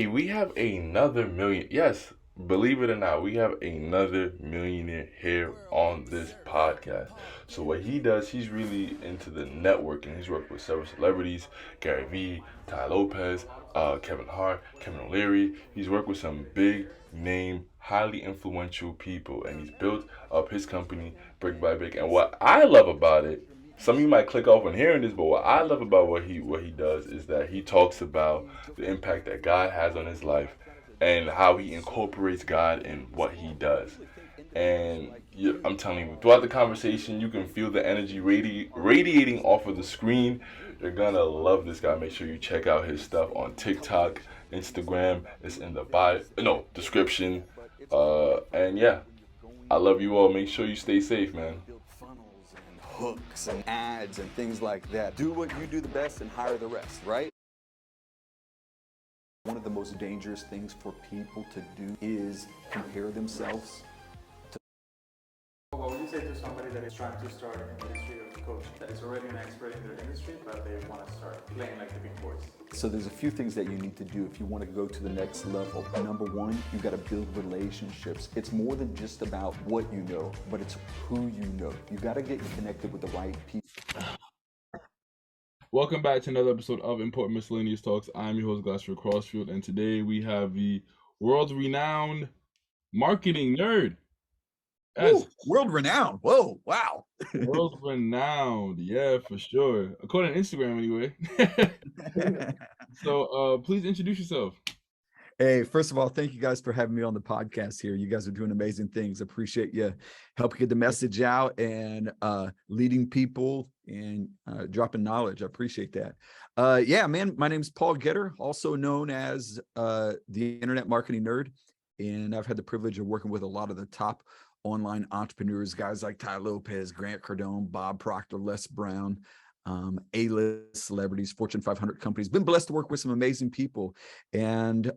Hey, we have another million. Yes, believe it or not, we have another millionaire here on this podcast. So what he does, he's really into the networking. He's worked with several celebrities, Gary Vee, Ty Lopez, Kevin Hart, Kevin O'Leary. He's worked with some big name, highly influential people, and he's built up his company brick by brick. And what I love about it, some of you might click off on hearing this, but what I love about what he does is that he talks about the impact that God has on his life and how he incorporates God in what he does. And I'm telling you, throughout the conversation, you can feel the energy radiating off of the screen. You're gonna love this guy. Make sure you check out his stuff on TikTok, Instagram. It's in the bio, no description. And yeah, I love you all. Make sure you stay safe, man. Hooks and ads and things like that. Do what you do the best and hire the rest, right? One of the most dangerous things for people to do is compare themselves. What would you say to somebody that is trying to start in the industry of coaching, that is already an expert in their industry, but they want to start playing like the big boys? So there's a few things that you need to do if you want to go to the next level. Number one, you got to build relationships. It's more than just about what you know, but it's who you know. You got to get connected with the right people. Welcome back to another episode of Important Miscellaneous Talks. I'm your host, Glass Crossfield, and today we have the world-renowned marketing nerd. Ooh, world renowned. Whoa, wow. World-renowned, yeah, for sure. According to Instagram, anyway. So, please introduce yourself. Hey, first of all, thank you guys for having me on the podcast here. You guys are doing amazing things. Appreciate you helping get the message out and leading people and dropping knowledge. I appreciate that. Yeah, man, my name's Paul Getter, also known as the Internet Marketing Nerd. And I've had the privilege of working with a lot of the top online entrepreneurs, guys like Ty Lopez, Grant Cardone, Bob Proctor, Les Brown, A-list celebrities, Fortune 500 companies. Been blessed to work with some amazing people and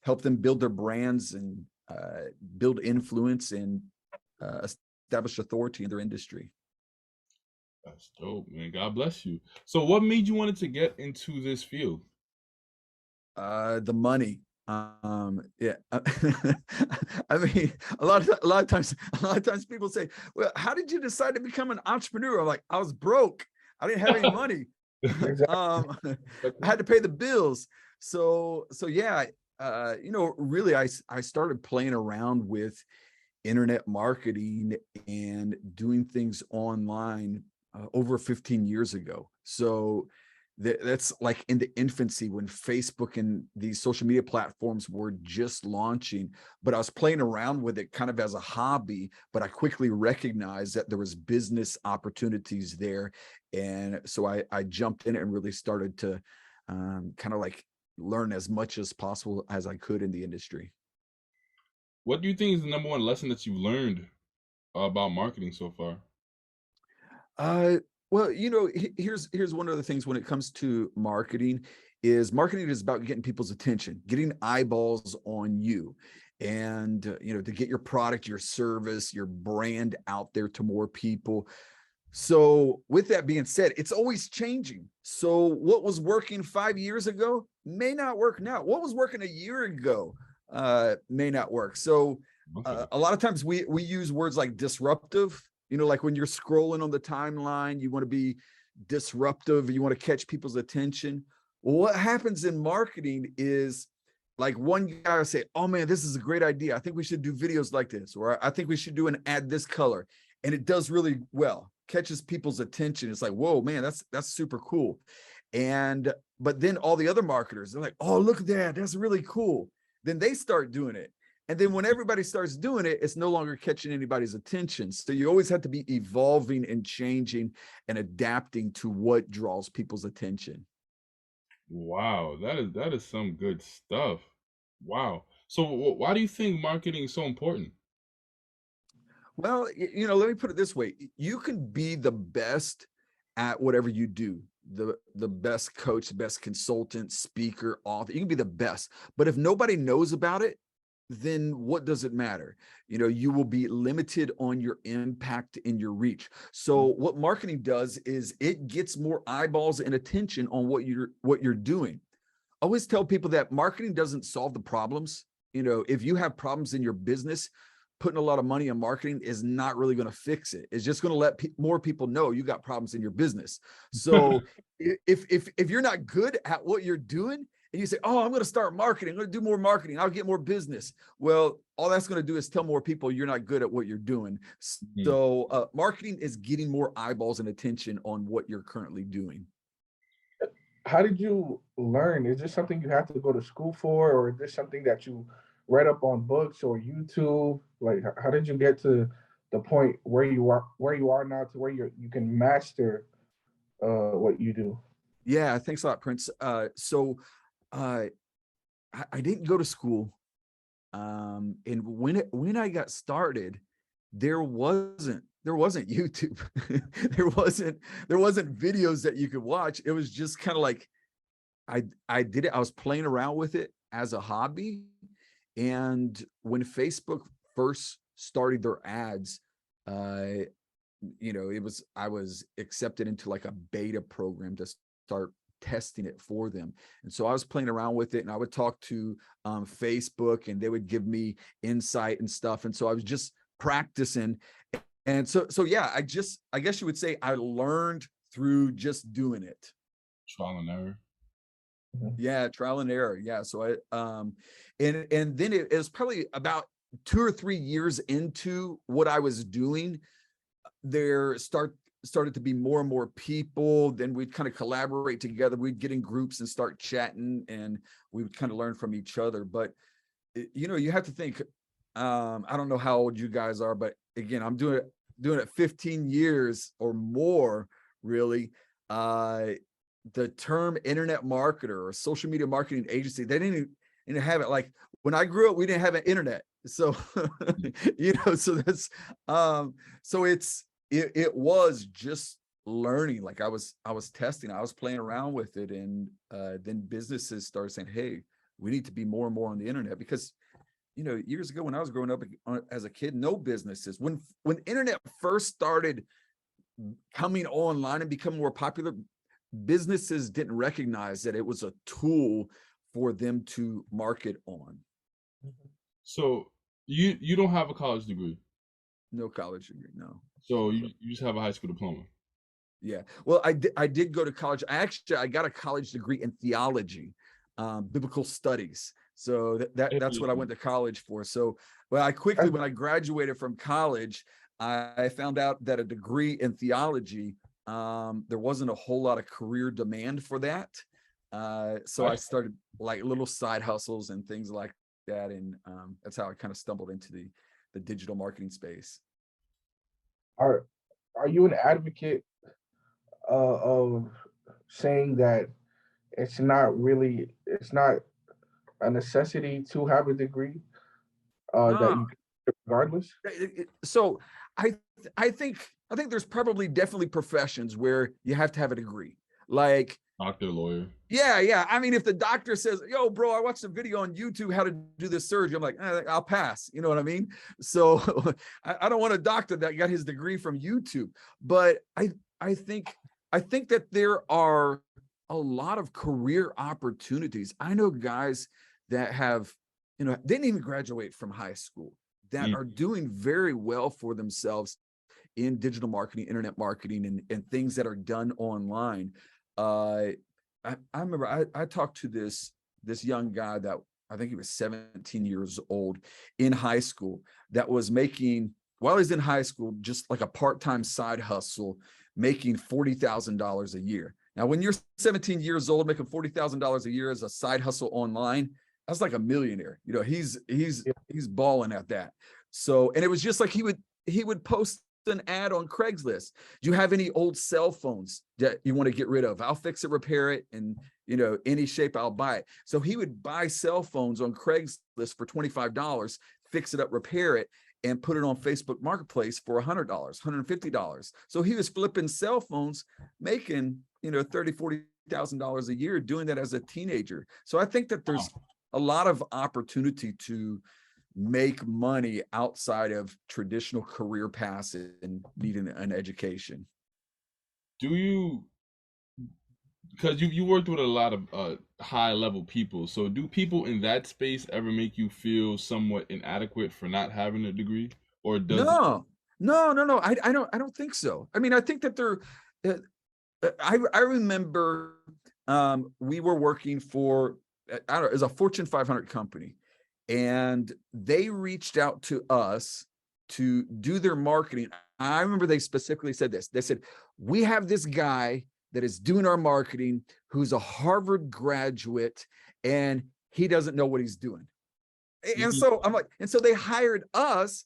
help them build their brands and build influence and establish authority in their industry. That's dope, man. God bless you. So what made you wanted to get into this field? The money. Yeah. I mean, a lot of times people say, well, how did you decide to become an entrepreneur? I'm like, I was broke. I didn't have any money. I had to pay the bills. So yeah, really I started playing around with internet marketing and doing things online over 15 years ago. So that's like in the infancy when Facebook and these social media platforms were just launching, but I was playing around with it kind of as a hobby, but I quickly recognized that there was business opportunities there. And so I jumped in and really started to kind of like learn as much as possible as I could in the industry. What do you think is the number one lesson that you've learned about marketing so far? Well, here's one of the things when it comes to marketing is about getting people's attention, getting eyeballs on you, and to get your product, your service, your brand out there to more people. So with that being said, it's always changing. So what was working 5 years ago may not work now. What was working a year ago may not work. So a lot of times we use words like disruptive. Like when you're scrolling on the timeline, you want to be disruptive, you want to catch people's attention. Well, what happens in marketing is like one guy will say, oh man, this is a great idea. I think we should do videos like this, or I think we should do an ad this color. And it does really well, catches people's attention. It's like, whoa, man, that's super cool. But then all the other marketers, they're like, oh, look at that. That's really cool. Then they start doing it. And then when everybody starts doing it, it's no longer catching anybody's attention. So you always have to be evolving and changing and adapting to what draws people's attention. Wow, that is some good stuff. Wow. So why do you think marketing is so important? Well, let me put it this way. You can be the best at whatever you do. The best coach, the best consultant, speaker, author. You can be the best. But if nobody knows about it, then what does it matter? You will be limited on your impact and your reach. So what marketing does is it gets more eyeballs and attention on what you're doing. always tell people that marketing doesn't solve the problems. You know, if you have problems in your business, putting a lot of money in marketing is not really going to fix it. It's just going to let more people know you got problems in your business. So if you're not good at what you're doing and you say, oh, I'm going to start marketing, I'm going to do more marketing, I'll get more business. Well, all that's going to do is tell more people you're not good at what you're doing. So marketing is getting more eyeballs and attention on what you're currently doing. How did you learn? Is this something you have to go to school for, or is this something that you read up on books or YouTube? Like, how did you get to the point where you are now, to where you can master what you do? Yeah, thanks a lot, Prince. So I didn't go to school. And when I got started, there wasn't YouTube. there wasn't videos that you could watch. It was just kind of like I did it. I was playing around with it as a hobby. And when Facebook first started their ads, you know, I was accepted into like a beta program to start testing it for them. And so I was playing around with it, and I would talk to Facebook, and they would give me insight and stuff. And so I was just practicing. And so yeah, I guess you would say I learned through just doing it. Trial and error. Yeah, trial and error. Yeah. So and then it was probably about 2 or 3 years into what I was doing, there started to be more and more people. Then we'd kind of collaborate together. We'd get in groups and start chatting, and we would kind of learn from each other. But you know, you have to think, I don't know how old you guys are, but again, I'm doing it 15 years or more, really. The term internet marketer or social media marketing agency, they didn't have it. Like when I grew up, we didn't have an internet. So, you know, so that's, so it was just learning. Like I was testing, I was playing around with it. And then businesses started saying, hey, we need to be more and more on the internet, because, you know, years ago when I was growing up as a kid, no businesses, when internet first started coming online and becoming more popular, businesses didn't recognize that it was a tool for them to market on. So you don't have a college degree? No college degree, no. So you just have a high school diploma? Yeah. Well, I did go to college. I got a college degree in theology, biblical studies. So that's what I went to college for. So, well, I quickly, when I graduated from college, I found out that a degree in theology, there wasn't a whole lot of career demand for that. So I started like little side hustles and things like that. And that's how I kind of stumbled into the digital marketing space. Are you an advocate of saying that it's not a necessity to have a degree, that you can, regardless? So I think there's probably definitely professions where you have to have a degree, like Doctor, lawyer. Yeah. I mean, if the doctor says, yo, bro, I watched a video on YouTube how to do this surgery, I'm like, I'll pass. You know what I mean? So I don't want a doctor that got his degree from YouTube. But I think that there are a lot of career opportunities. I know guys that have, you know, didn't even graduate from high school, that are doing very well for themselves in digital marketing, internet marketing, and things that are done online. I remember I talked to this young guy that I think he was 17 years old in high school, that was making, while he's in high school, just like a part-time side hustle, making $40,000 a year. Now, when you're 17 years old, making $40,000 a year as a side hustle online, that's like a millionaire. You know, he's balling at that. So, and it was just like he would post an ad on Craigslist. Do you have any old cell phones that you want to get rid of? I'll fix it, repair it, and, you know, any shape, I'll buy it. So he would buy cell phones on Craigslist for $25, fix it up, repair it, and put it on Facebook Marketplace for $100, $150. So he was flipping cell phones, making, you know, $30,000, $40,000 a year, doing that as a teenager. So I think that there's a lot of opportunity to make money outside of traditional career paths and needing an education. Do you because you worked with a lot of high level people. So do people in that space ever make you feel somewhat inadequate for not having a degree, or does it? No, no. I don't think so. I mean, I think that they're. Uh, I remember we were working for I don't know, it was a Fortune 500 company, and they reached out to us to do their marketing. I remember they specifically said this. They said, "We have this guy that is doing our marketing who's a Harvard graduate, and he doesn't know what he's doing." And Mhm. so I'm like, and so they hired us,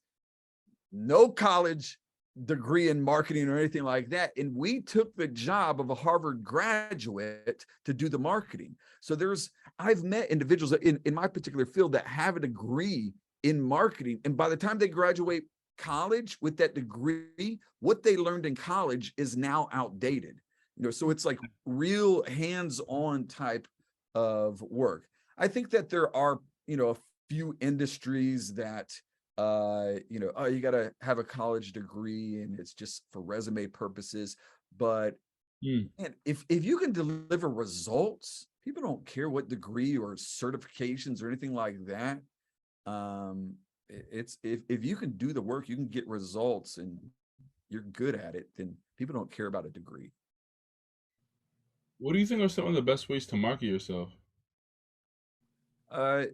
no college degree in marketing or anything like that. And we took the job of a Harvard graduate to do the marketing. So I've met individuals in my particular field that have a degree in marketing. And by the time they graduate college with that degree, what they learned in college is now outdated. So it's like real hands-on type of work. I think that there are, a few industries that oh, you got to have a college degree and it's just for resume purposes. But Mm. man, if you can deliver results, people don't care what degree or certifications or anything like that. It's if you can do the work, you can get results and you're good at it, then people don't care about a degree. What do you think are some of the best ways to market yourself? Uh,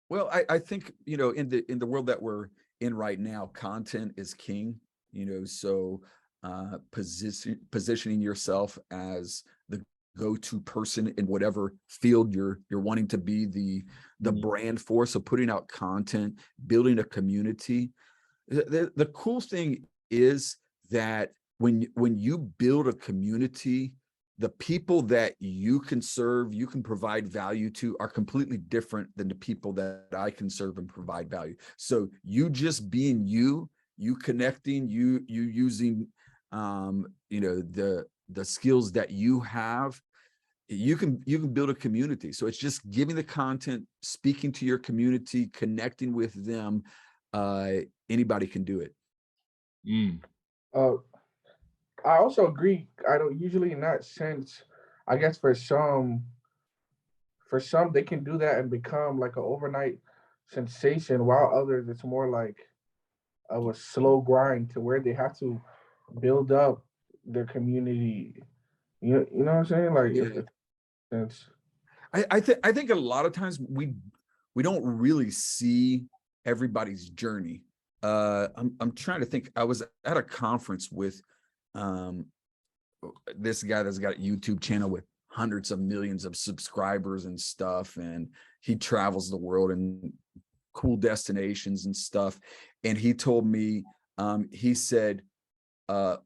Well, I think, in the world that we're in right now, content is king, so positioning yourself as the go-to person in whatever field you're wanting to be the Mm. brand for. So putting out content, building a community. The cool thing is that when you build a community, the people that you can serve, you can provide value to, are completely different than the people that I can serve and provide value. So you just being you connecting, you using the skills that you have, you can build a community. So it's just giving the content, speaking to your community, connecting with them. uh Anybody can do it. Mm. Uh, I also agree. I don't usually in that sense. I guess for some they can do that and become like an overnight sensation, while others it's more like of a slow grind to where they have to build up their community. You know what I'm saying? Like Yeah, if sense. I think a lot of times we don't really see everybody's journey. I'm trying to think. I was at a conference with um this guy that's got a YouTube channel with hundreds of millions of subscribers and stuff, and he travels the world and cool destinations and stuff. And he told me, he said, uh,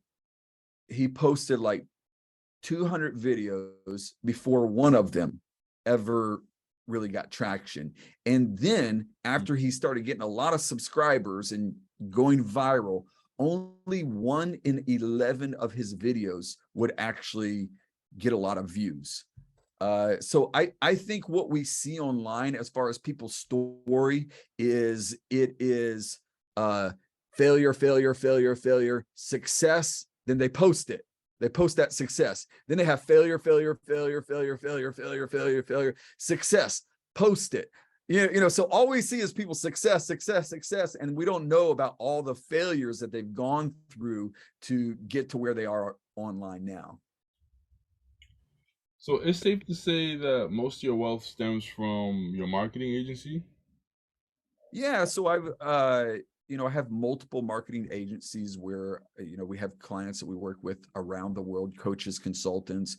he posted like 200 videos before one of them ever really got traction. And then after he started getting a lot of subscribers and going viral, only 1 in 11 of his videos would actually get a lot of views. So I think what we see online as far as people's story is, it is uh, failure, success. Then they post it. They post that success. Then they have failure, success. Post it. So all we see is people success, and we don't know about all the failures that they've gone through to get to where they are online now. So it's safe to say that most of your wealth stems from your marketing agency. Yeah, so I have multiple marketing agencies where we have clients that we work with around the world, coaches, consultants,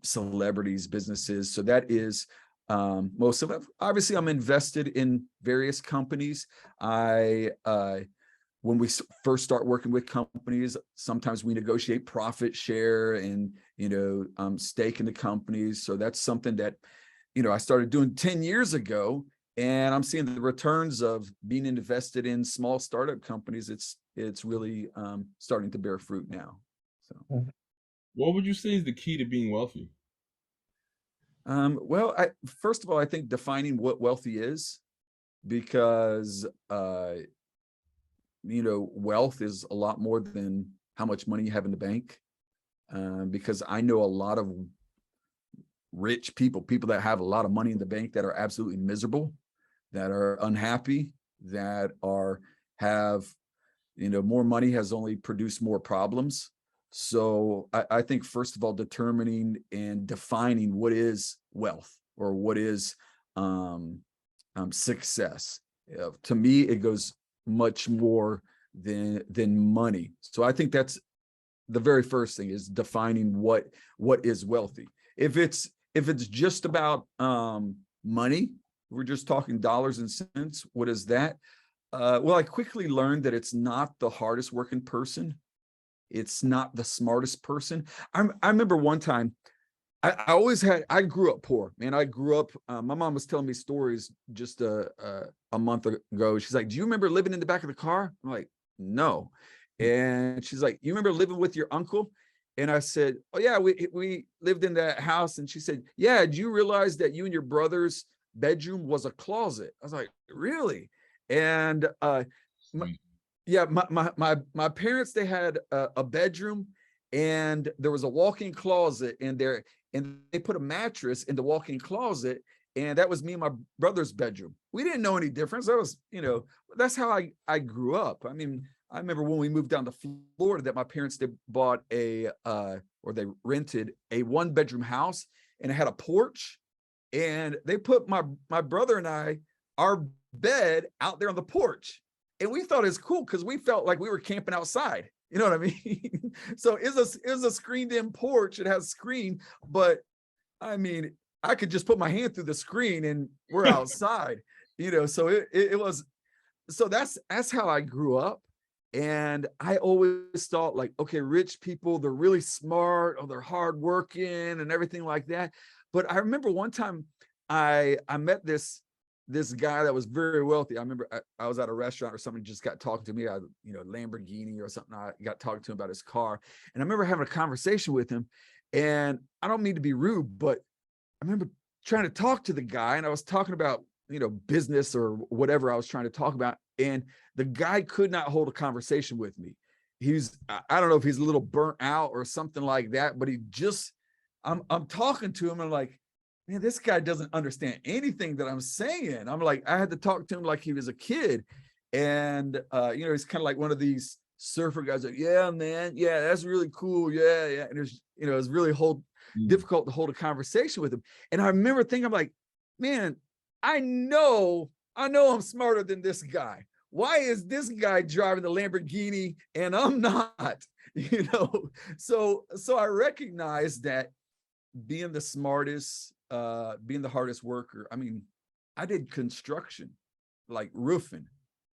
celebrities, businesses. So that is most of it. Obviously, I'm invested in various companies. I When we first start working with companies, sometimes we negotiate profit share and stake in the companies. So that's something that I started doing 10 years ago, and I'm seeing the returns of being invested in small startup companies. It's really starting to bear fruit now. So, What would you say is the key to being wealthy? well, first of all, I think defining what wealthy is, because wealth is a lot more than how much money you have in the bank. Because I know a lot of rich people, people that have a lot of money in the bank that are absolutely miserable, that are unhappy, that have, more money has only produced more problems. So I think, first of all, determining and defining what is wealth or what is success. To me, it goes much more than money. So I think that's the very first thing, is defining what is wealthy. If it's just about money, we're just talking dollars and cents, what is that? Well, I quickly learned that it's not the hardest working person. It's not the smartest person. I remember one time, I grew up poor, man. I grew up, my mom was telling me stories just a month ago. She's like, do you remember living in the back of the car? I'm like, no. And she's like, you remember living with your uncle? And I said, oh yeah, we lived in that house. And she said, yeah, do you realize that you and your brother's bedroom was a closet? I was like, really? And my parents, they had a bedroom, and there was a walk-in closet in there, and they put a mattress in the walk-in closet, and that was me and my brother's bedroom. We didn't know any difference. That was, that's how I grew up. I mean, I remember when we moved down to Florida that my parents, they bought or they rented a 1-bedroom house, and it had a porch, and they put my brother and I, our bed out there on the porch. And we thought it was cool because we felt like we were camping outside. You know what I mean? So it's a screened-in porch. It has a screen, but I mean, I could just put my hand through the screen and we're outside. So it was. So that's how I grew up, and I always thought, like, okay, rich people, they're really smart, or they're hardworking and everything like that. But I remember one time I met this guy that was very wealthy. I remember I was at a restaurant or somebody just got talking to me, Lamborghini or something. I got talking to him about his car. And I remember having a conversation with him, and I don't mean to be rude, but I remember trying to talk to the guy, and I was talking about, business or whatever I was trying to talk about. And the guy could not hold a conversation with me. I don't know if he's a little burnt out or something like that, but I'm talking to him, and I'm like, man, this guy doesn't understand anything that I'm saying. I'm like, I had to talk to him like he was a kid. And, he's kind of like one of these surfer guys, like, yeah, man, yeah, that's really cool. Yeah, yeah. And it's really difficult to hold a conversation with him. And I remember thinking, I'm like, man, I know I'm smarter than this guy. Why is this guy driving the Lamborghini and I'm not? So I recognize that being the smartest, being the hardest worker. I mean, I did construction, like roofing,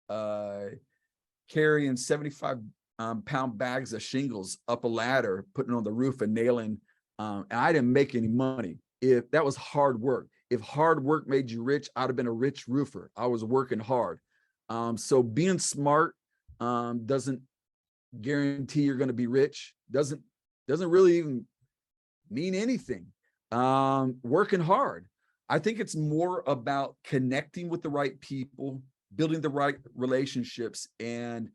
carrying 75-pound bags of shingles up a ladder, putting on the roof and nailing. And I didn't make any money. If that was hard work. If hard work made you rich, I'd have been a rich roofer. I was working hard. So being smart doesn't guarantee you're going to be rich. Doesn't really even mean anything. Working hard. I think it's more about connecting with the right people, building the right relationships, and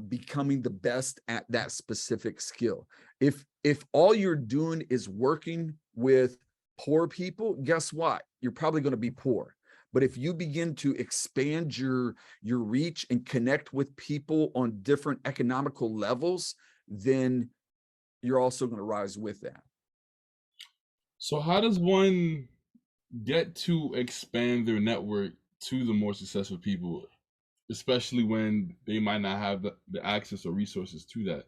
becoming the best at that specific skill. If all you're doing is working with poor people, guess what? You're probably going to be poor. But if you begin to expand your reach and connect with people on different economical levels, then you're also going to rise with that. So how does one get to expand their network to the more successful people, especially when they might not have the access or resources to that?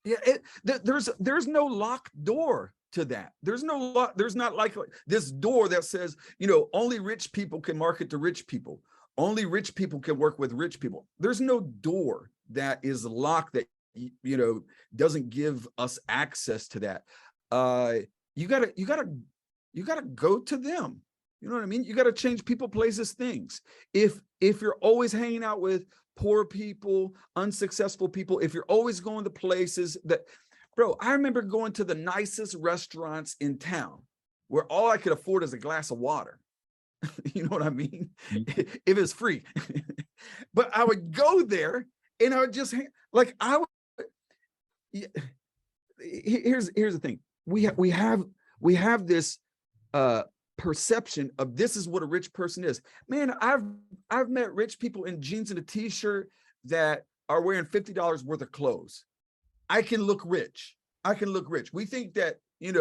Yeah, there's no locked door to that. There's not like this door that says, only rich people can market to rich people. Only rich people can work with rich people. There's no door that is locked that, doesn't give us access to that. You gotta go to them. You know what I mean? You gotta change people, places, things. If you're always hanging out with poor people, unsuccessful people, if you're always going to places that, bro, I remember going to the nicest restaurants in town where all I could afford is a glass of water. You know what I mean? Mm-hmm. If it's free. But I would go there and I would just like, here's the thing. We have we have this perception of this is what a rich person is. Man, I've met rich people in jeans and a t-shirt that are wearing $50 worth of clothes. I can look rich. I can look rich. We think that, you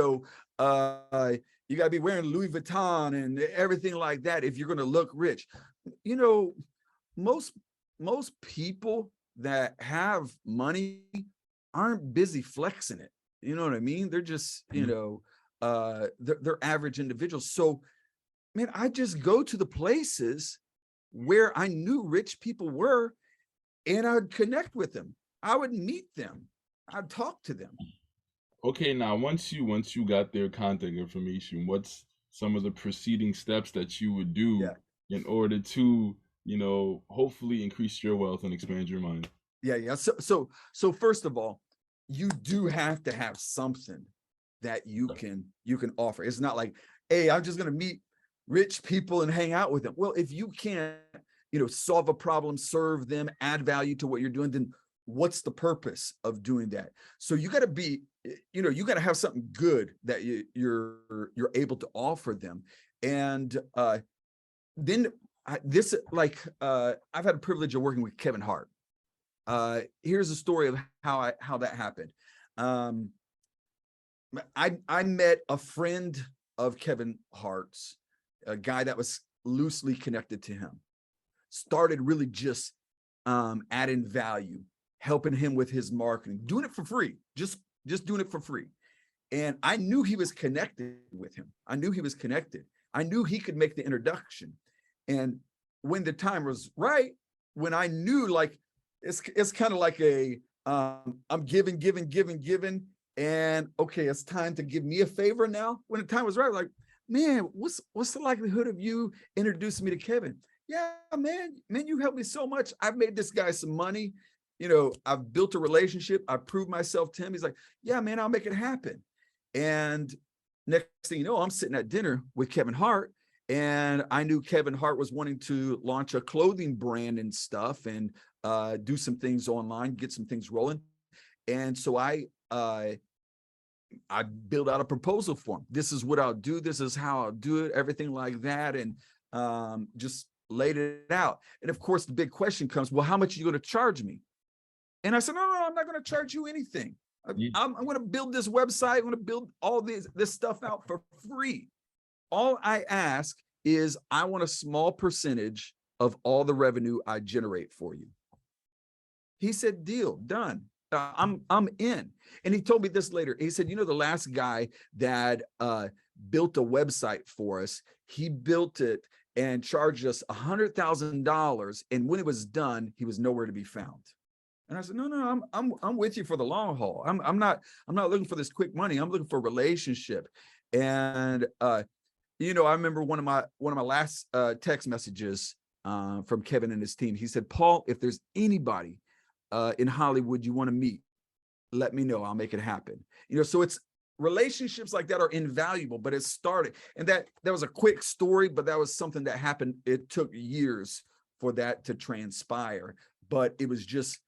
got to be wearing Louis Vuitton and everything like that if you're going to look rich. Most people that have money aren't busy flexing it. You know what I mean? They're just, they're average individuals. So, man, I just go to the places where I knew rich people were, and I'd connect with them. I would meet them. I'd talk to them. Okay, now once you got their contact information, what's some of the preceding steps that you would do in order to, hopefully increase your wealth and expand your mind? Yeah. So first of all, you do have to have something that you can offer. It's not like, hey, I'm just going to meet rich people and hang out with them. Well, if you can't, solve a problem, serve them, add value to what you're doing, then what's the purpose of doing that? So you got to be, you got to have something good that you're able to offer them. And then I've had the privilege of working with Kevin Hart. Here's a story of how that happened. I met a friend of Kevin Hart's, a guy that was loosely connected to him, started really just adding value, helping him with his marketing, doing it for free, just doing it for free. And I knew he was connected with him. I knew he was connected. I knew he could make the introduction. And when the time was right, when I knew, like, it's kind of like I'm giving, and okay, it's time to give me a favor now. When the time was right, like, man, what's the likelihood of you introducing me to Kevin? Yeah, man, you helped me so much. I've made this guy some money. I've built a relationship. I proved myself to him. He's like, yeah, man, I'll make it happen. And next thing you know, I'm sitting at dinner with Kevin Hart, and I knew Kevin Hart was wanting to launch a clothing brand and stuff, and do some things online, get some things rolling. And so I built out a proposal for him. This is what I'll do. This is how I'll do it. Everything like that. And just laid it out. And of course, the big question comes, well, how much are you going to charge me? And I said, no, I'm not going to charge you anything. I'm going to build this website. I'm going to build all this stuff out for free. All I ask is I want a small percentage of all the revenue I generate for you. He said, deal, done. I'm in. And he told me this later. He said, the last guy that built a website for us, he built it and charged us $100,000. And when it was done, he was nowhere to be found. And I said, no, I'm with you for the long haul. I'm not looking for this quick money. I'm looking for a relationship. And I remember one of my last text messages from Kevin and his team. He said, Paul, if there's anybody in Hollywood you want to meet, let me know. I'll make it happen. So it's relationships like that are invaluable, but it started, and that was a quick story, but that was something that happened. It took years for that to transpire, but it was just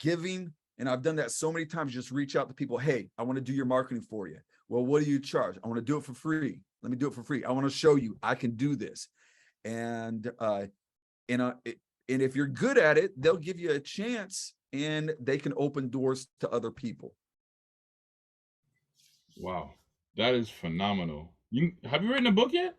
giving. And I've done that so many times, just reach out to people. Hey, I want to do your marketing for you. Well, what do you charge? I want to do it for free. Let me do it for free. I want to show you I can do this. And if you're good at it, they'll give you a chance, and they can open doors to other people. Wow, that is phenomenal. Have you written a book yet?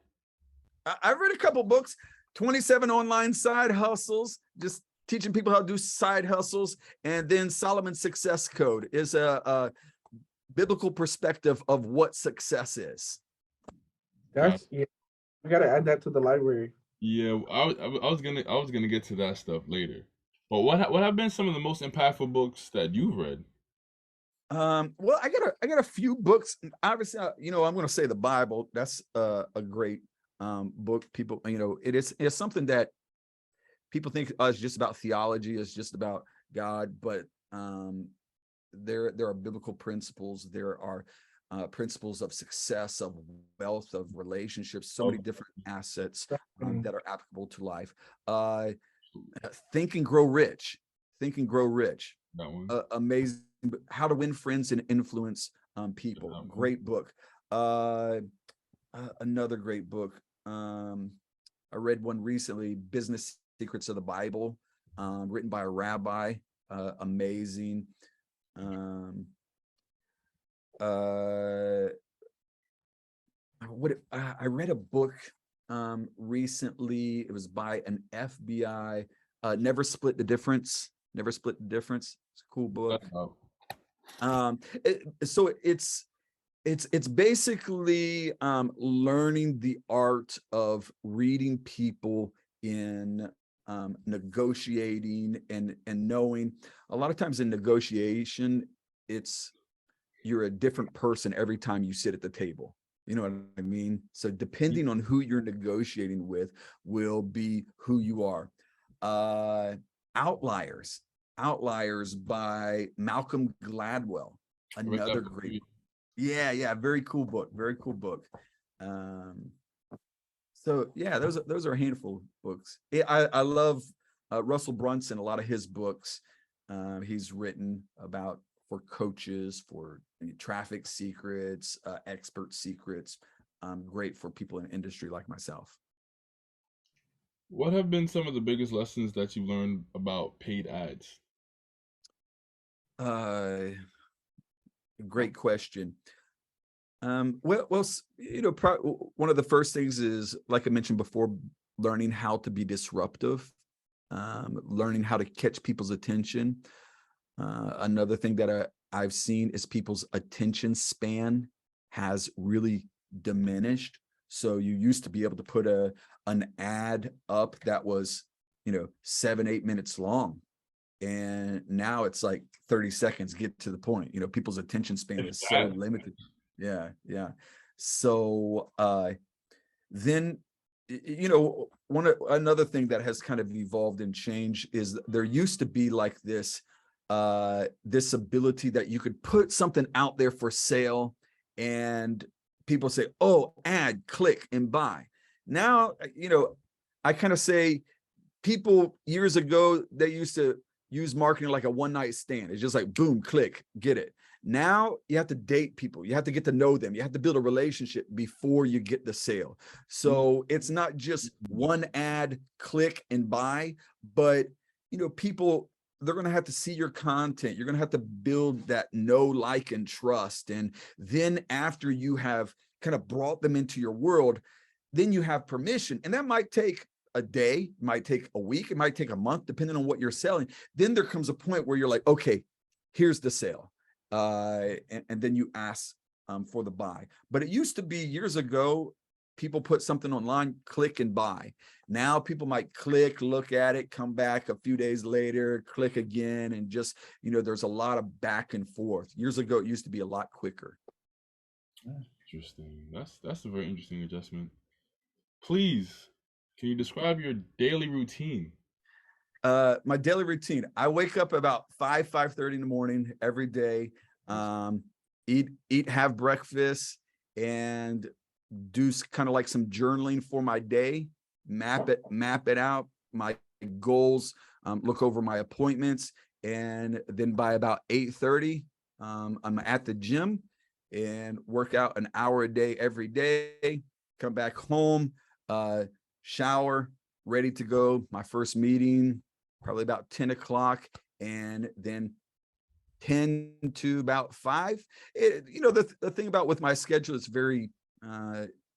I've read a couple books, 27 online side hustles, just teaching people how to do side hustles. And then Solomon's Success Code is a biblical perspective of what success is. That's we got to add that to the library. Yeah, I was gonna get to that stuff later. But what have been some of the most impactful books that you've read? Well, I got a few books. Obviously, I'm going to say the Bible. That's a great book. People, it's something that people think it's just about theology, it's just about God, but there are biblical principles. There are principles of success, of wealth, of relationships, so many different assets that are applicable to life. Think and Grow Rich. Think and Grow Rich. That one. Amazing. How to Win Friends and Influence People. Great book. Uh, Another great book. I read one recently, Business Secrets of the Bible, written by a rabbi. Amazing. Uh, I read a book recently. It was by an FBI. Never Split the Difference. Never Split the Difference. It's a cool book. So it's basically learning the art of reading people in negotiating and knowing. A lot of times in negotiation, you're a different person every time you sit at the table. You know what I mean? So depending on who you're negotiating with will be who you are. Outliers by Malcolm Gladwell, another great. Yeah, very cool book. Very cool book. So yeah, those are a handful of books. I love Russell Brunson. A lot of his books he's written about for coaches, for traffic secrets, expert secrets. Great for people in an industry like myself. What have been some of the biggest lessons that you've learned about paid ads? Great question. Well, one of the first things is, like I mentioned before, learning how to be disruptive, learning how to catch people's attention. Another thing that I've seen is people's attention span has really diminished. So you used to be able to put an ad up that was, 7-8 minutes long. And now it's like 30 seconds, get to the point. People's attention span is so limited. Yeah. So then, another thing that has kind of evolved and changed is there used to be like this ability that you could put something out there for sale and people say, oh, ad, click and buy. Now, I kind of say people years ago, they used to use marketing like a one-night stand. It's just like, boom, click, get it. Now you have to date people. You have to get to know them. You have to build a relationship before you get the sale. So it's not just one ad, click and buy, but people, they're going to have to see your content. You're going to have to build that know, like, and trust. And then after you have kind of brought them into your world, then you have permission. And that might take a day, might take a week, it might take a month, depending on what you're selling. Then there comes a point where you're like, okay, here's the sale. And then you ask for the buy. But it used to be years ago, people put something online, click and buy. Now people might click, look at it, come back a few days later, click again, and just, there's a lot of back and forth. Years ago, it used to be a lot quicker. Interesting. That's a very interesting adjustment. Please, can you describe your daily routine? My daily routine, I wake up about 5:30 in the morning every day, have breakfast, and do kind of like some journaling for my day, map it out, my goals, look over my appointments, and then by about 8:30, I'm at the gym and work out an hour a day every day, come back home, shower, ready to go. My first meeting, probably about 10 o'clock, and then 10 to about 5. The thing about with my schedule, it's very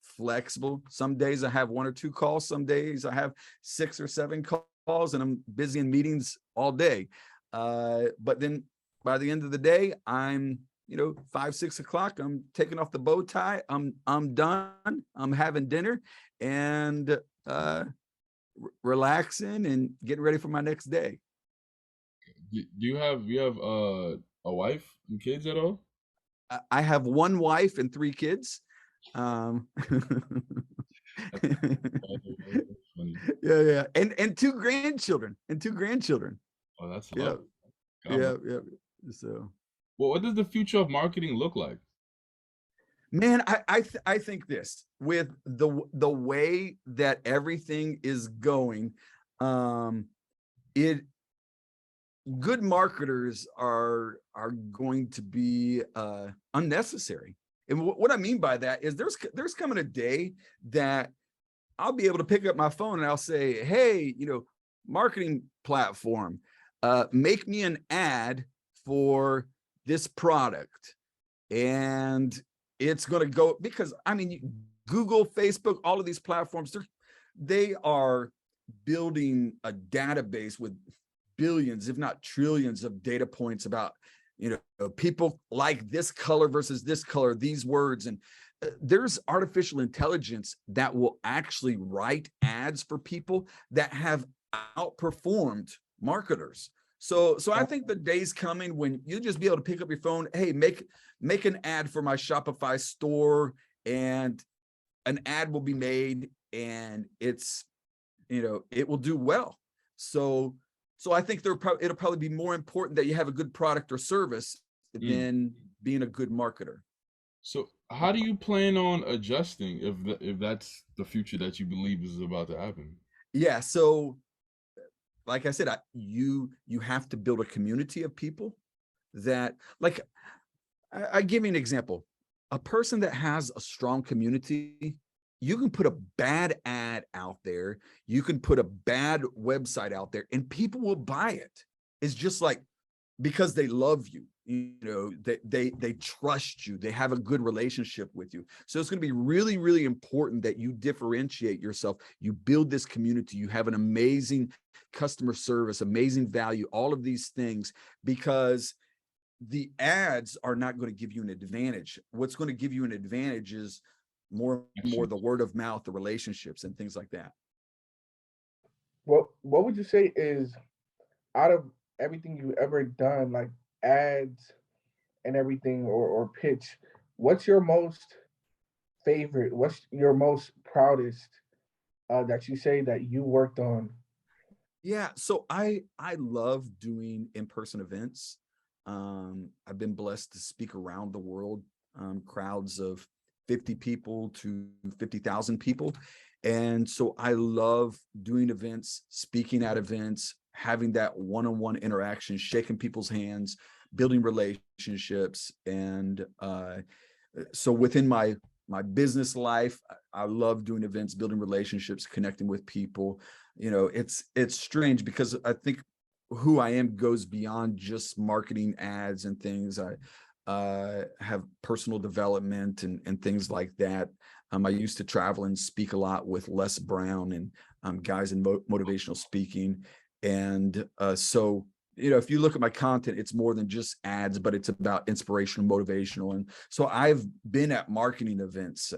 flexible. Some days I have 1 or 2 calls. Some days I have 6 or 7 calls, and I'm busy in meetings all day. But then by the end of the day, I'm 5, 6 o'clock, I'm taking off the bow tie. I'm done. I'm having dinner and relaxing and getting ready for my next day. Do you have a wife and kids at all? I have 1 wife and 3 kids. Yeah, and 2 grandchildren. Oh, that's a lot. Yeah. So, well, what does the future of marketing look like? Man, I think this, with the way that everything is going, good marketers are going to be unnecessary. And what I mean by that is there's coming a day that I'll be able to pick up my phone and I'll say, hey, marketing platform, make me an ad for this product. And it's going to go, because I mean, Google, Facebook, all of these platforms, they are building a database with billions, if not trillions of data points about, people like this color versus this color, these words. And there's artificial intelligence that will actually write ads for people that have outperformed marketers. So I think the day's coming when you'll just be able to pick up your phone, hey, make an ad for my Shopify store, and an ad will be made, and it's, it will do well. So I think it'll probably be more important that you have a good product or service than being a good marketer. So how do you plan on adjusting if that's the future that you believe is about to happen? Yeah. So like I said, you have to build a community of people that, like, I give you an example. A person that has a strong community, you can put a bad ad out there, you can put a bad website out there, and people will buy it. It's just like, because they love you, they trust you, they have a good relationship with you. So it's going to be really, really important that you differentiate yourself. You build this community, you have an amazing customer service, amazing value, all of these things, because the ads are not going to give you an advantage. What's going to give you an advantage is more the word of mouth, the relationships, and things like that. What would you say is, out of everything you've ever done, like ads and everything, or pitch, what's your most favorite? What's your most proudest that you say that you worked on? Yeah, so I love doing in-person events. I've been blessed to speak around the world, crowds of 50 people to 50,000 people. And so I love doing events, speaking at events, having that one-on-one interaction, shaking people's hands, building relationships. And so within my business life, I love doing events, building relationships, connecting with people. It's strange because I think who I am goes beyond just marketing ads and things. I have personal development and things like that. I used to travel and speak a lot with Les Brown and guys in motivational speaking. And so, if you look at my content, it's more than just ads, but it's about inspirational, motivational. And so I've been at marketing events,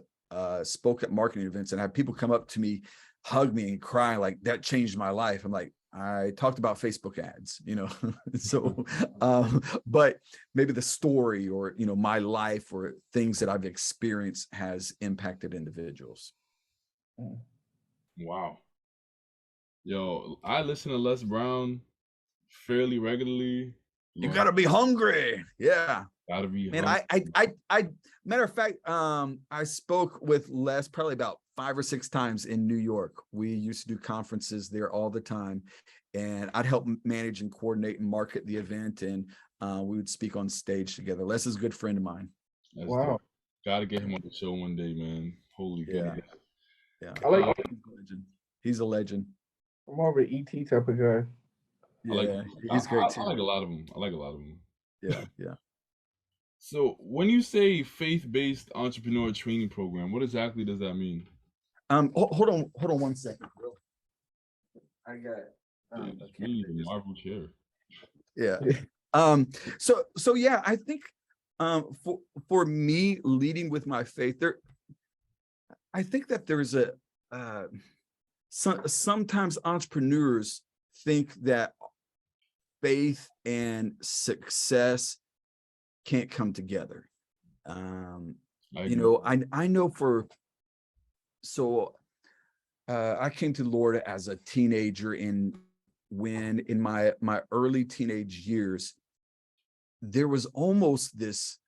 spoke at marketing events, and I have people come up to me, hug me, and cry like, that changed my life. I'm like, I talked about Facebook ads, so, but maybe the story or, my life or things that I've experienced has impacted individuals. Wow. Yo, I listen to Les Brown fairly regularly. You gotta be hungry. Yeah. Gotta be Man, hungry. I matter of fact, I spoke with Les probably about 5 or 6 times in New York. We used to do conferences there all the time, and I'd help manage and coordinate and market the event, and we would speak on stage together. Les is a good friend of mine. That's Wow. dope. Gotta get him on the show one day, man. Holy goodness. Yeah. I like. He's a legend. I'm more of an ET type of guy. Yeah, he's great too. I like a lot of them. Yeah. So when you say faith-based entrepreneur training program, what exactly does that mean? Hold on 1 second, bro. I got You need a Marvel chair. Yeah. So yeah, I think for me, leading with my faith, I think that there's sometimes entrepreneurs think that faith and success can't come together. I know I came to the Lord as a teenager, when in my early teenage years, there was almost this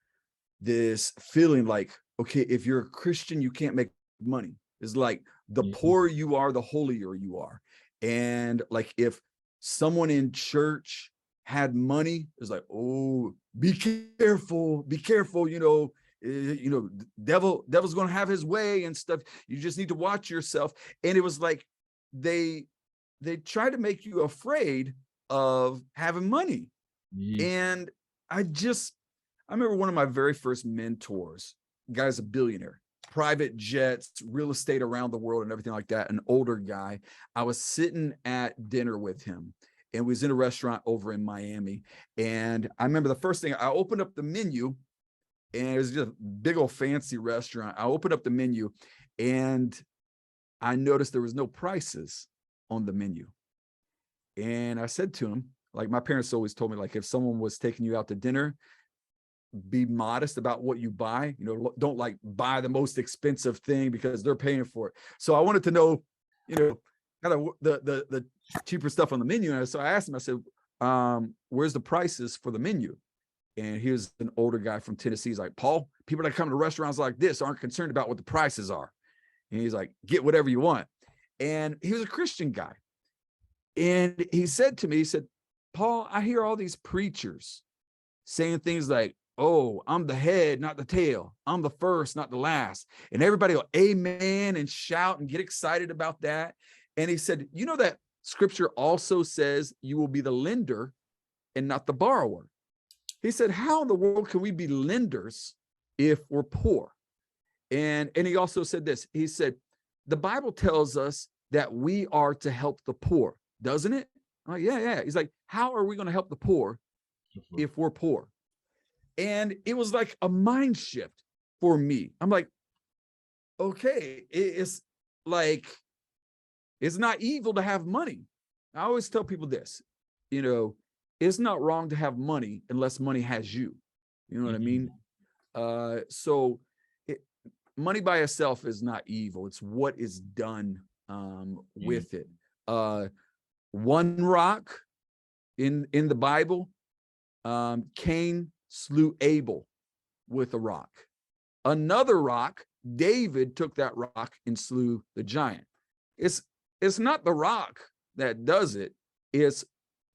feeling like, okay, if you're a Christian, you can't make money. It's like the poorer you are, the holier you are. And like, if someone in church had money, it's like, oh, be careful, you know, devil's going to have his way and stuff. You just need to watch yourself. And it was like they try to make you afraid of having money. And I remember one of my very first mentors, guy's a billionaire, private jets, real estate around the world and everything like that, an older guy. I was sitting at dinner with him, and we was in a restaurant over in Miami. And I remember the first thing, I opened up the menu, and it was just a big old fancy restaurant. I opened up the menu, and I noticed there was no prices on the menu. And I said to him, like my parents always told me, like if someone was taking you out to dinner, be modest about what you buy. You know, don't like buy the most expensive thing because they're paying for it. So I wanted to know, you know, kind of the cheaper stuff on the menu. And so I asked him, I said, where's the prices for the menu? And he was an older guy from Tennessee. He's like, Paul, people that come to restaurants like this aren't concerned about what the prices are. And he's like, get whatever you want. And he was a Christian guy. And he said to me, he said, Paul, I hear all these preachers saying things like, oh, I'm the head, not the tail. I'm the first, not the last. And everybody will amen and shout and get excited about that. And he said, you know that scripture also says you will be the lender and not the borrower. He said, how in the world can we be lenders if we're poor? And he also said this. He said, the Bible tells us that we are to help the poor, doesn't it? I'm like, yeah. He's like, how are we going to help the poor if we're poor? And it was like a mind shift for me. I'm like, okay, it's like, it's not evil to have money. I always tell people this, you know, it's not wrong to have money unless money has you. You know what I mean? So money by itself is not evil. It's what is done with it. One rock in the Bible, Cain slew Abel with a rock. Another rock, David took that rock and slew the giant. It's not the rock that does it, it's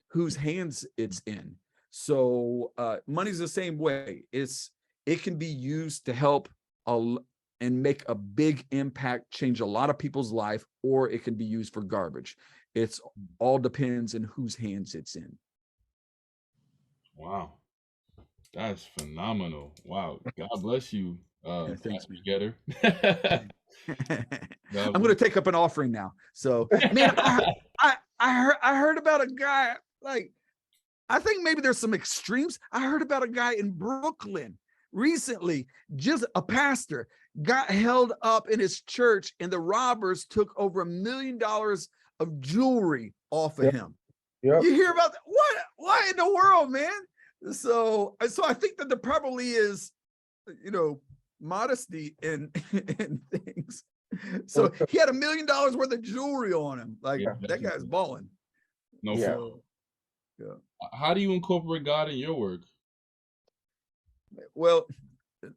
whose hands it's in. So money's the same way. It can be used to help and make a big impact, change a lot of people's life, or it can be used for garbage. It's all depends on whose hands it's in. Wow. That's phenomenal. Wow. God bless you. Thanks, Getter. I'm going to take up an offering now. So, man, I heard about a guy, like, I think maybe there's some extremes. I heard about a guy in Brooklyn recently, just a pastor, got held up in his church, and the robbers took over $1 million of jewelry off of him. Yep. You hear about that? What in the world, man? So I think that there probably is, you know, modesty in things. So he had $1 million worth of jewelry on him. Like that guy's balling. No. So, how do you incorporate God in your work? Well,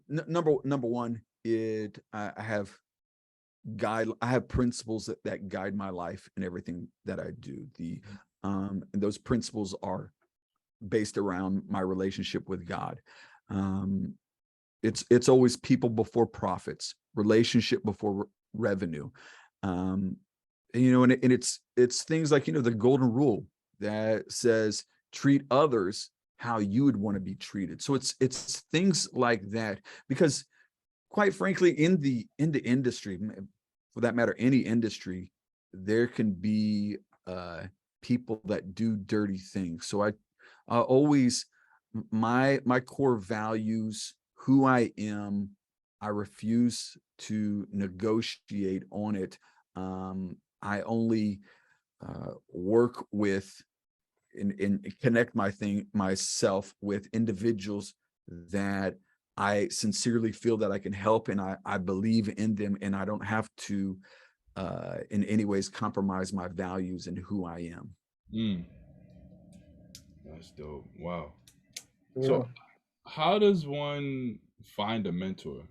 number one, I have principles that guide my life and everything that I do. And those principles are based around my relationship with God. It's always people before profits, relationship before revenue. You know, and it's things like, you know, the golden rule that says treat others how you would want to be treated. So it's things like that, because quite frankly, in the industry, for that matter, any industry, there can be people that do dirty things. So I always, my core values, who I am, I refuse to negotiate on it. I only work with and connect myself with individuals that I sincerely feel that I can help, and I believe in them, and I don't have to in any ways compromise my values and who I am. That's dope. Wow. Yeah. So how does one find a mentor?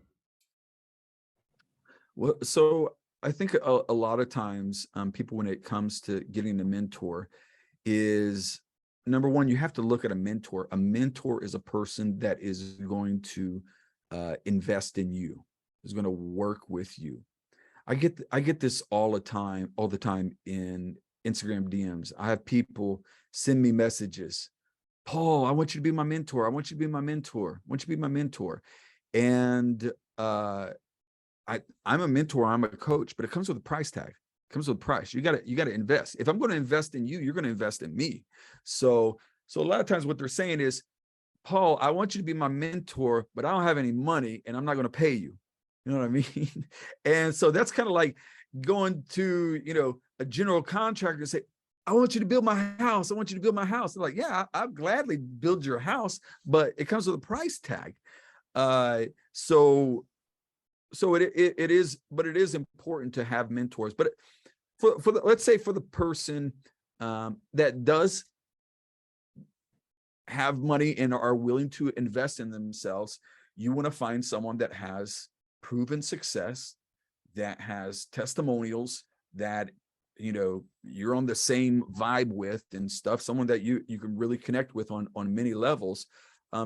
Well, so I think a lot of times people, when it comes to getting a mentor, is number one, you have to look at a mentor. A mentor is a person that is going to invest in you, who's going to work with you. I get this all the time in Instagram DMs. I have people send me messages. Paul, I want you to be my mentor. I want you to be my mentor. I want you to be my mentor. And I'm a mentor, I'm a coach, but it comes with a price tag. It comes with a price. You gotta invest. If I'm going to invest in you, you're going to invest in me. So a lot of times what they're saying is, Paul, I want you to be my mentor, but I don't have any money and I'm not going to pay you. You know what I mean? And so that's kind of like going to, a general contractor and say, I want you to build my house. I want you to build my house. They're like, yeah, I'll gladly build your house, but it comes with a price tag. So it is, but it is important to have mentors. But let's say for the person that does have money and are willing to invest in themselves, you want to find someone that has proven success, that has testimonials, that you're on the same vibe with and stuff, someone that you can really connect with on many levels.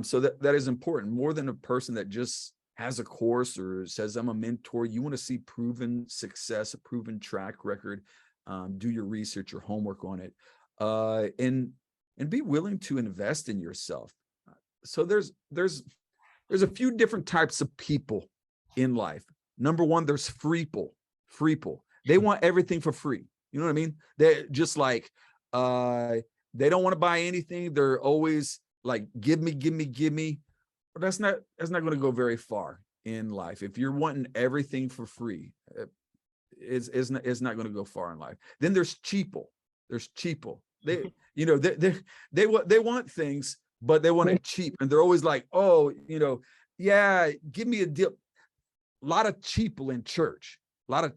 So that is important, more than a person that just has a course or says I'm a mentor. You want to see proven success, a proven track record. Do your research, your homework on it, and be willing to invest in yourself. So there's a few different types of people in life. Number one, there's freeple. They want everything for free. You know what I mean? They're just like, they don't want to buy anything. They're always like, give me. But that's not going to go very far in life. If you're wanting everything for free, it's not going to go far in life. Then there's cheaple. They, they want things, but they want it cheap. And they're always like, oh, yeah, give me a deal. A lot of cheaple in church. Like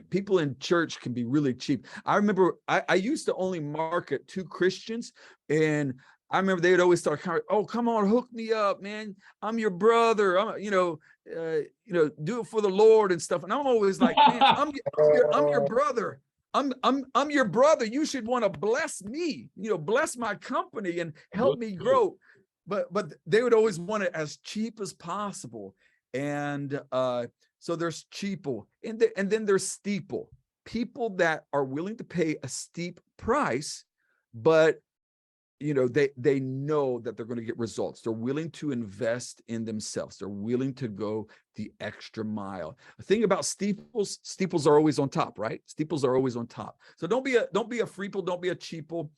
people in church can be really cheap. I remember I used to only market to Christians, and I remember they would always start, oh, come on, hook me up, man. I'm your brother. I'm, do it for the Lord and stuff. And I'm always like, man, I'm your brother. I'm your brother. You should want to bless me, bless my company and help me grow. But they would always want it as cheap as possible. And so there's cheaple, and then there's steeple. People that are willing to pay a steep price, but they know that they're going to get results. They're willing to invest in themselves. They're willing to go the extra mile. The thing about steeples are always on top, right? Steeples are always on top. So don't be a freeple, don't be a cheaple.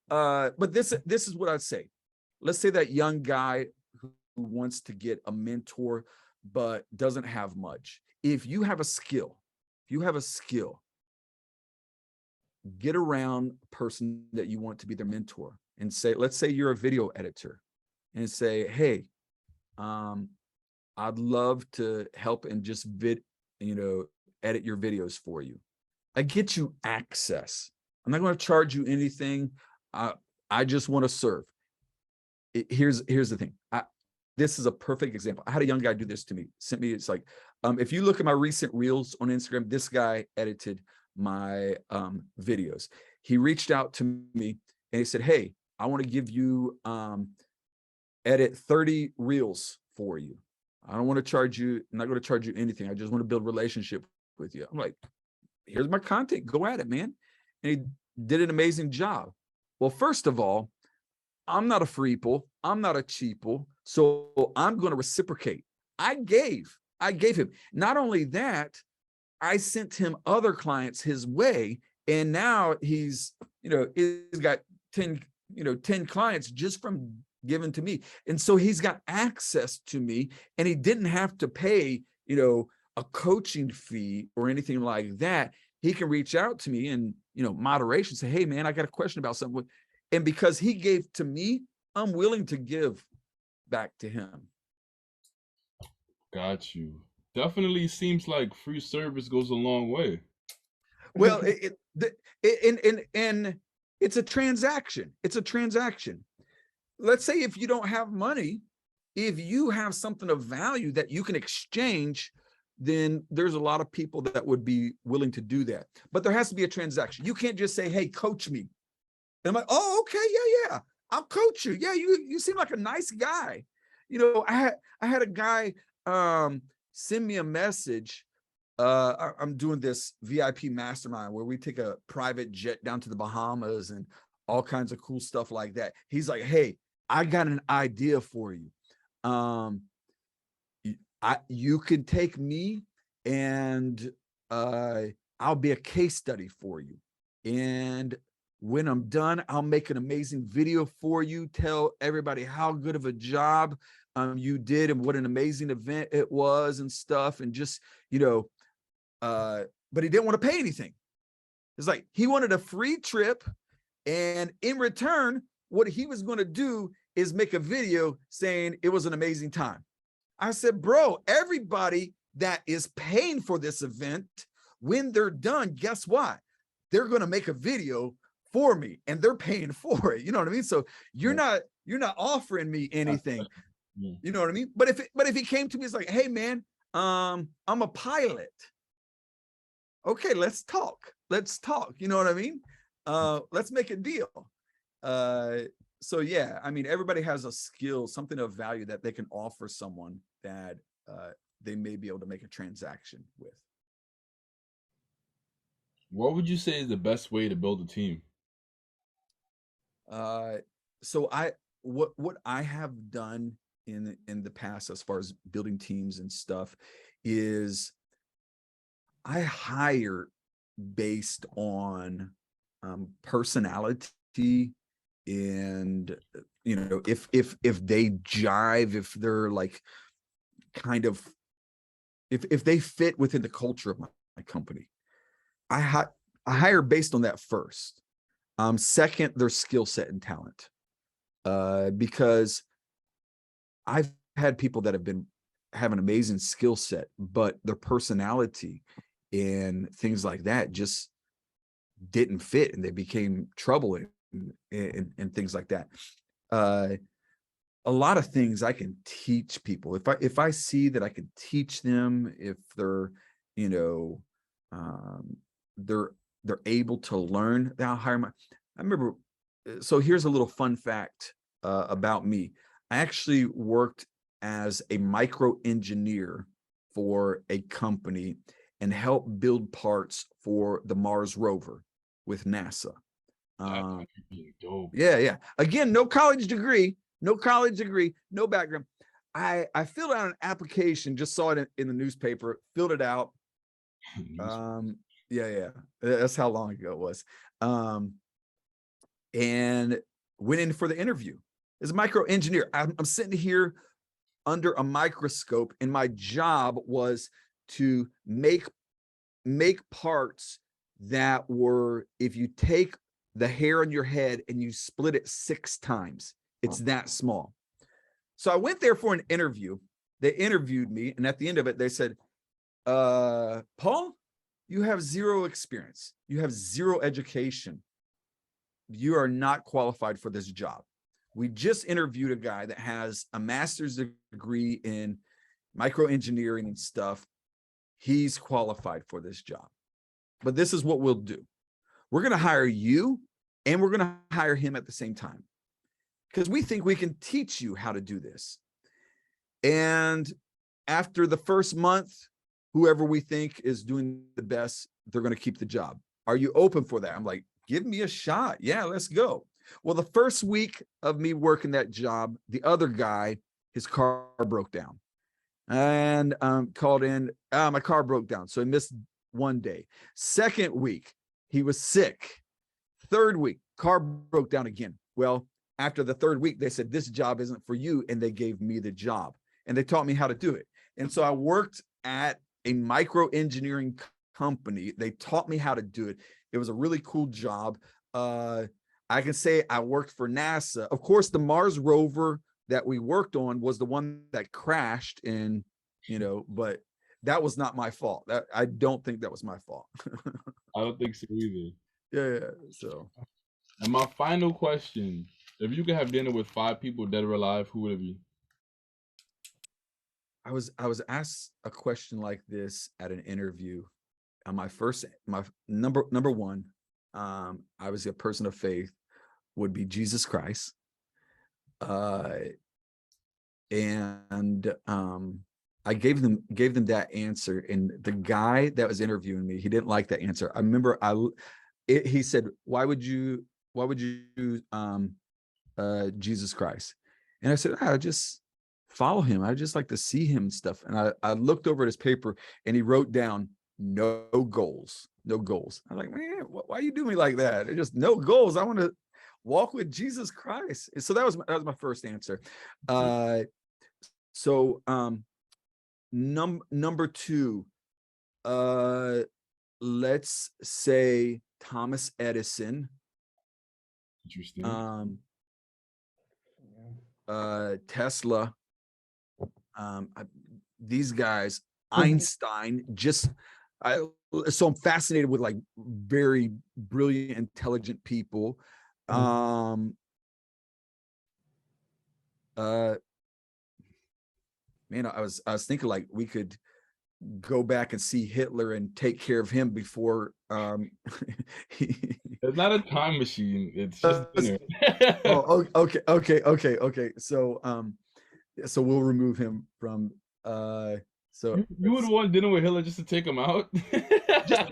But this is what I'd say. Let's say that young guy who wants to get a mentor but doesn't have much. If you have a skill, get around a person that you want to be their mentor and say, let's say you're a video editor, and say, hey, I'd love to help and just edit your videos for you. I get you access. I'm not going to charge you anything. I just want to serve. Here's the thing. This is a perfect example. I had a young guy do this to me. Sent me, it's like, if you look at my recent reels on Instagram, this guy edited my videos. He reached out to me and he said, hey, I want to give you edit 30 reels for you. I don't want to charge you. I'm not going to charge you anything. I just want to build a relationship with you. I'm like, here's my content. Go at it, man. And he did an amazing job. Well, first of all, I'm not a freeple. I'm not a cheaple. So I'm going to reciprocate. I gave him. Not only that, I sent him other clients his way. And now he's got 10 clients just from giving to me. And so he's got access to me, and he didn't have to pay, a coaching fee or anything like that. He can reach out to me and, moderation, say, hey man, I got a question about something. And because he gave to me, I'm willing to give back to him. Got you. Definitely seems like free service goes a long way. Well, and it's a transaction. It's a transaction. Let's say if you don't have money, if you have something of value that you can exchange, then there's a lot of people that would be willing to do that. But there has to be a transaction. You can't just say, hey, coach me. And I'm like, oh, okay, yeah, I'll coach you. Yeah, you seem like a nice guy. I had a guy send me a message. I'm doing this VIP mastermind where we take a private jet down to the Bahamas and all kinds of cool stuff like that. He's like, hey, I got an idea for you. You can take me and I'll be a case study for you. And when I'm done, I'll make an amazing video for you, tell everybody how good of a job you did and what an amazing event it was and stuff. And just, but he didn't want to pay anything. It's like he wanted a free trip. And in return, what he was going to do is make a video saying it was an amazing time. I said, bro, everybody that is paying for this event, when they're done, guess what? They're going to make a video for me and they're paying for it. You know what I mean? So you're not offering me anything. You know what I mean? But if he came to me, it's like, hey man, I'm a pilot. Okay, let's talk. You know what I mean? Let's make a deal. So yeah, I mean, everybody has a skill, something of value that they can offer someone that they may be able to make a transaction with. What would you say is the best way to build a team? So what I have done in the past as far as building teams and stuff is I hire based on personality, and if they jive, if they're like kind of if they fit within the culture of my company. I hire based on that first. Second, their skill set and talent, because I've had people that have an amazing skill set, but their personality and things like that just didn't fit, and they became trouble and things like that. A lot of things I can teach people if I see that I can teach them, if they're they're able to learn. I'll hire I remember. So here's a little fun fact about me. I actually worked as a micro engineer for a company and helped build parts for the Mars rover with NASA. Yeah. Again, no college degree, no background. I filled out an application, just saw it in the newspaper, filled it out. Yeah. That's how long ago it was. And went in for the interview. As a micro engineer, I'm sitting here under a microscope, and my job was to make parts that were, if you take the hair on your head and you split it 6 times, it's that small. So I went there for an interview. They interviewed me, and at the end of it, they said, Paul, you have 0 experience. You have 0 education. You are not qualified for this job. We just interviewed a guy that has a master's degree in microengineering and stuff. He's qualified for this job. But this is what we'll do. We're going to hire you, and we're going to hire him at the same time, because we think we can teach you how to do this. And after the first month, whoever we think is doing the best, they're going to keep the job. Are you open for that? I'm like, give me a shot. Yeah, let's go. Well, the first week of me working that job, the other guy, his car broke down, and called in, my car broke down. So he missed 1 day. Second week, he was sick. Third week, car broke down again. Well, after the third week, they said, this job isn't for you. And they gave me the job, and they taught me how to do it. And so I worked at a micro engineering company. They taught me how to do it. It was a really cool job. I can say I worked for NASA. Of course, the Mars rover that we worked on was the one that crashed, and but that was not my fault. I don't think that was my fault. I don't think so either. Yeah. So, and my final question: if you could have dinner with 5 people, dead or alive, who would it be? I was asked a question like this at an interview. My number one, I was a person of faith, would be Jesus Christ. and I gave them that answer, and the guy that was interviewing me, he didn't like that answer. I remember he said, why would you Jesus Christ? And I said, I just follow him. I just like to see him and stuff. And I looked over at his paper, and he wrote down no goals. I'm like, man, why you do me like that? It's just no goals. I want to walk with Jesus Christ. And so that was my first answer. Number two, let's say Thomas Edison. Interesting. Tesla, these guys, Einstein, so I'm fascinated with like very brilliant, intelligent people. Man, I was thinking like we could go back and see Hitler and take care of him before It's not a time machine, it's just dinner. Oh, okay. So so we'll remove him from so you would want dinner with Hitler just to take him out? Just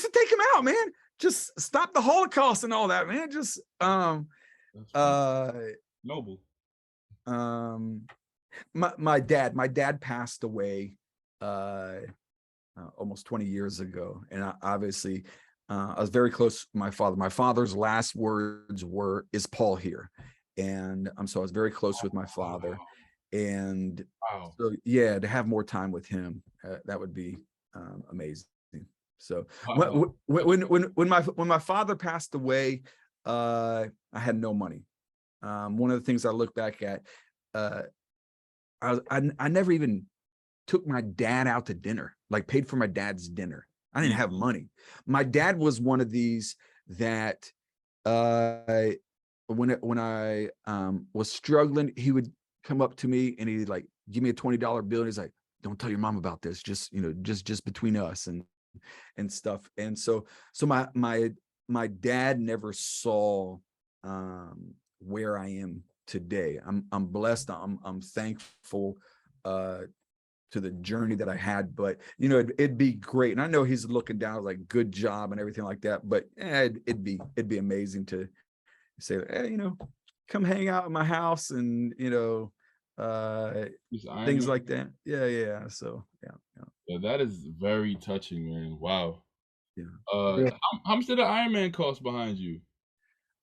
to take him out, man. Just stop the Holocaust and all that, man. Just noble. My dad passed away almost 20 years ago, and I was very close to my father. My father's last words were, "Is Paul here?" And so I was very close with my father. And so yeah, to have more time with him, that would be amazing. So when my father passed away, I had no money. One of the things I look back at, I never even took my dad out to dinner, like paid for my dad's dinner. I didn't have money. My dad was one of these that when I was struggling, he would come up to me and he'd like give me a $20 bill, and he's like, "Don't tell your mom about this, just just between us," and stuff. And so my dad never saw where I am today. I'm blessed. I'm thankful to the journey that I had, but it'd be great. And I know he's looking down like good job and everything like that, but it'd be amazing to say, hey, come hang out at my house and things like that. Yeah. So yeah, that is very touching, man. Wow. Yeah. How much did the Iron Man cost behind you?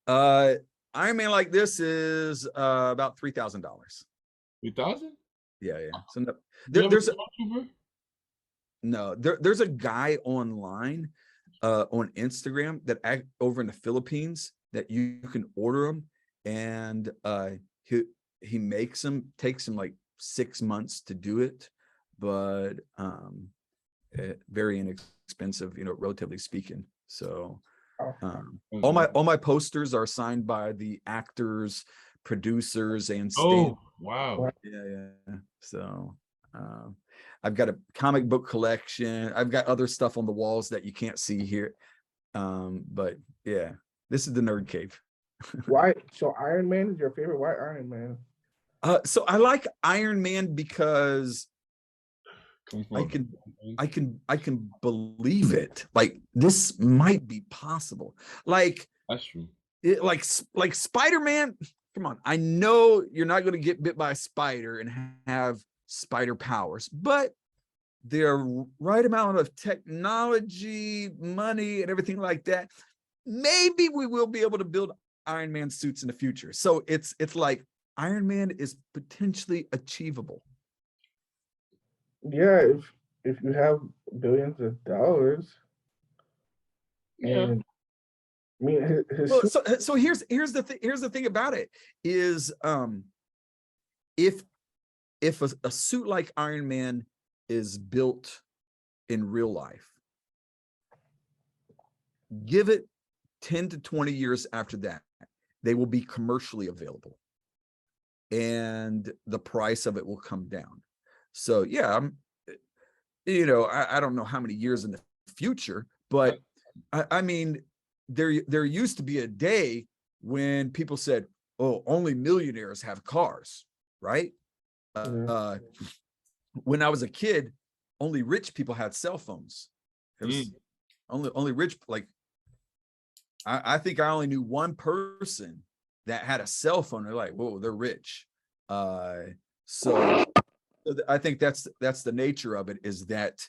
Iron Man like this is about $3,000. 3,000? Yeah. So there's a guy online on Instagram that over in the Philippines that you can order them, and he makes them. Takes him like 6 months to do it, but very inexpensive, relatively speaking. So all my posters are signed by the actors, producers, and oh wow. Yeah. So I've got a comic book collection. I've got other stuff on the walls that you can't see here. But yeah, this is the Nerd Cave. Why? So Iron Man is your favorite? Why Iron Man? So I like Iron Man because I can believe it. Like this might be possible. Like that's true. Like Spider-Man. Come on, I know you're not going to get bit by a spider and have spider powers, but the right amount of technology, money, and everything like that, maybe we will be able to build Iron Man suits in the future. So it's like Iron Man is potentially achievable. Yeah, if you have billions of dollars, and I mean, so here's the thing about it is if a suit like Iron Man is built in real life, give it 10 to 20 years after that, they will be commercially available and the price of it will come down. So yeah, I don't know how many years in the future, but I mean, there used to be a day when people said, "Oh, only millionaires have cars," right? when I was a kid, only rich people had cell phones. It was only rich. Like, I think I only knew one person that had a cell phone. They're like, whoa, they're rich. So I think that's the nature of it, is that,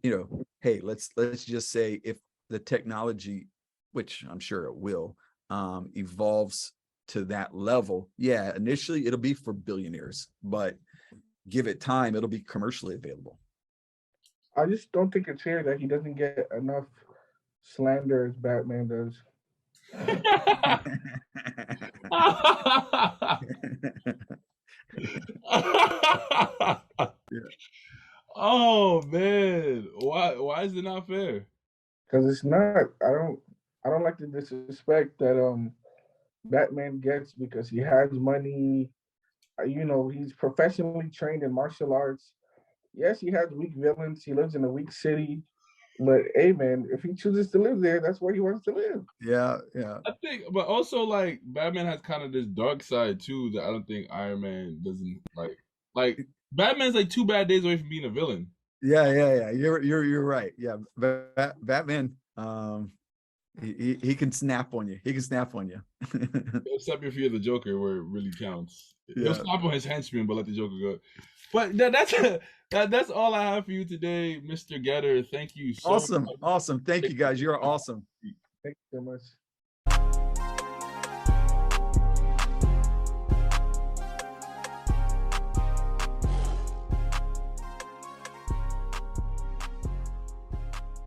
hey, let's just say if the technology, which I'm sure it will, evolves to that level, yeah, initially it'll be for billionaires, but give it time, it'll be commercially available. I just don't think it's fair that he doesn't get enough slander as Batman does. Yeah. Oh man, why is it not fair? Because it's not. I don't like the disrespect that Batman gets because he has money. He's professionally trained in martial arts. Yes, he has weak villains. He lives in a weak city. But hey, man, if he chooses to live there, that's where he wants to live. Yeah. I think, but also like Batman has kind of this dark side too that I don't think Iron Man doesn't like. Like Batman's like 2 bad days away from being a villain. Yeah. You're right. Yeah, Batman. He can snap on you. He can snap on you. Except if you're the Joker, where it really counts. Yeah. He'll snap on his henchman, but let the Joker go. But that's all I have for you today, Mr. Getter. Thank you so much. Awesome. Thank you, guys. You're awesome. Thank you so much.